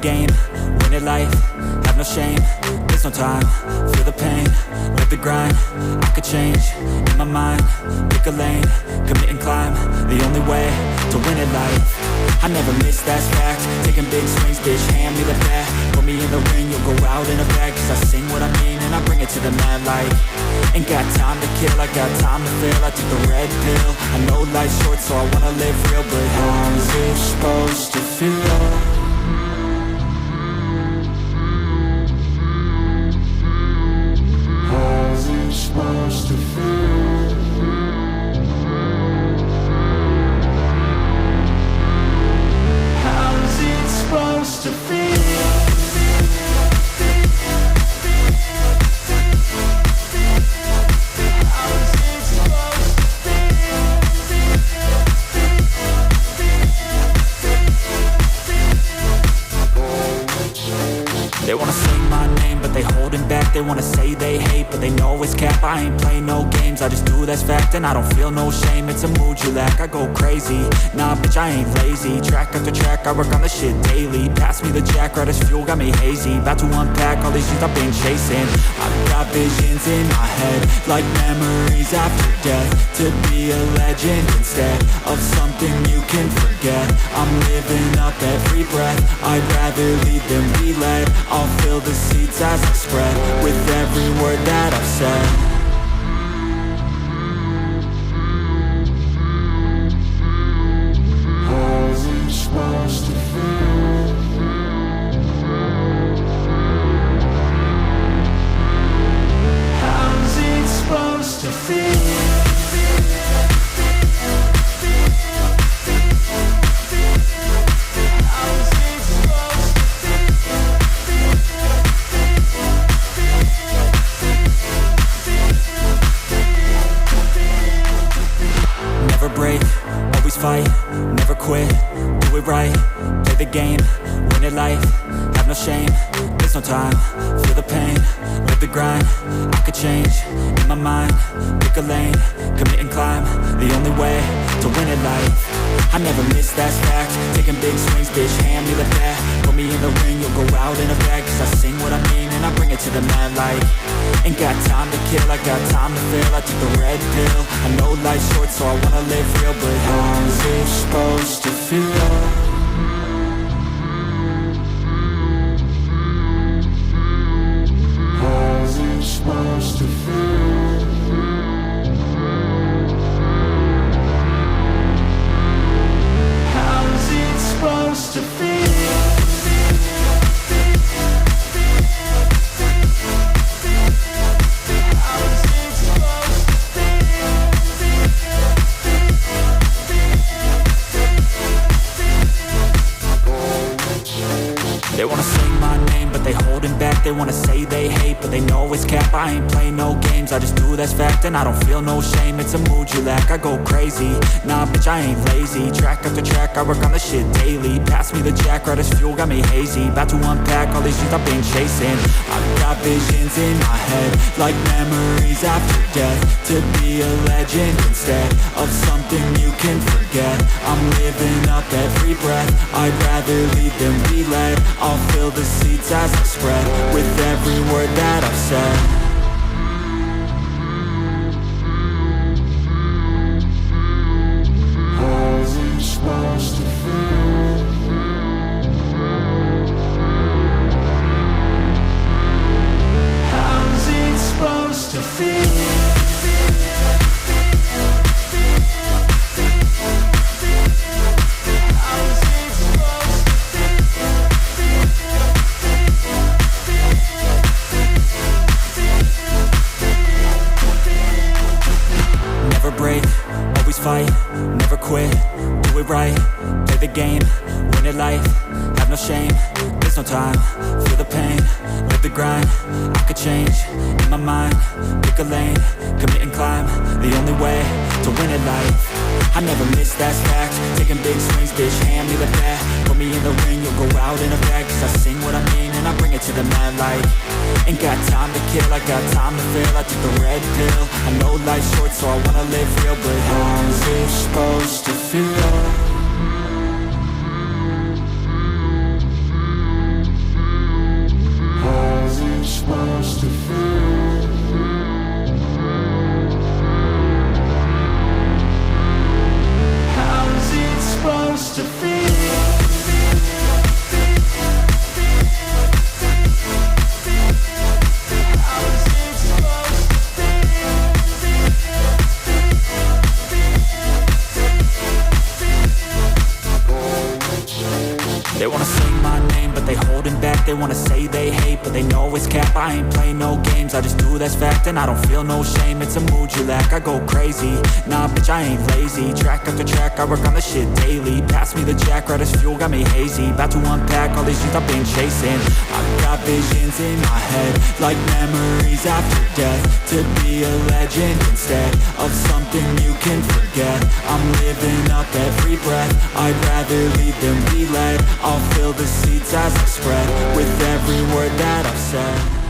game, win it life, have no shame, there's no time, feel the pain, live the grind, I could change, in my mind, pick a lane, commit and climb, the only way to win it life. I never miss, that's fact, taking big swings, bitch, hand me the bat, put me in the ring, you'll go out in a bag, cause I sing what I mean and I bring it to the mad light. Ain't got time to kill, I got time to feel, I took the red pill, I know life's short so I wanna live real, but how's it supposed to feel? Supposed to feel. How's it supposed to feel? They wanna sing my name, but they holding back. They wanna say they hate, but they know it's cap. I ain't play no games, I just do that's fact. And I don't feel no shame, it's a mood you lack. I go crazy, nah bitch I ain't lazy. Track after track, I work on this shit daily. Pass me the jack, right as fuel, got me hazy. About to unpack all these things I've been chasing. I've got visions in my head, like memories after death. To be a legend instead of something you can forget. I'm living up every breath, I'd rather lead than be led. I'll fill the seats as I spread with every word that I've said. How's it supposed to feel? How's it supposed to feel? Fight, never quit, do it right, play the game, win it life, have no shame, there's no time, feel the pain, live the grind, I could change, in my mind, pick a lane, commit and climb, the only way to win it life. I never miss, that's fact, taking big swings, bitch, hand me the bat, put me in the ring, you'll go out in a bag, cause I sing what I mean and I bring it to the mad light. Ain't got time to kill, I got time to feel, I took the red pill, I know life's short so I wanna live real, but how's it supposed to feel? How's it supposed to feel? How's it supposed to feel? They wanna sing my name, but they holding back. They wanna say they hate, but they know it's cap. I ain't play no games, I just do that's fact. And I don't feel no shame, it's a mood you lack. I go crazy, nah bitch I ain't lazy. Track after track, I work on this shit daily. Pass me the jack, right as fuel, got me hazy. About to unpack all these things I've been chasing. I've got visions in my head, like memories after death. To be a legend instead of something you can forget. I'm living up every breath, I'd rather lead than be led. I'll fill the seats as I spread with every word that I've said. How's it supposed to feel? How's it supposed to feel? Fight, never quit, do it right, play the game, win it life, have no shame, there's no time, feel the pain, live the grind, I could change, in my mind, pick a lane, commit and climb, the only way to win it life. I never miss, that's fact, taking big swings, bitch, hand me the bat, put me in the ring, you'll go out in a bag, cause I sing what I mean and I bring it to the mad light. Ain't got time to kill, I got time to feel, I took the red pill, I know life's short so I wanna live real, but how's it supposed to feel? They wanna say they hate, but they know it's cap. I ain't play no games, I just do that's fact. And I don't feel no shame, it's a mood you lack. I go crazy, nah bitch I ain't lazy. Track after track, I work on the shit daily. Pass me the jack, right as fuel, got me hazy. About to unpack all these things I've been chasing. I've got visions in my head, like memories after death. To be a legend instead of something you can forget. I'm living up every breath, I'd rather lead than be led. I'll fill the seats as I spread with every word that I've said.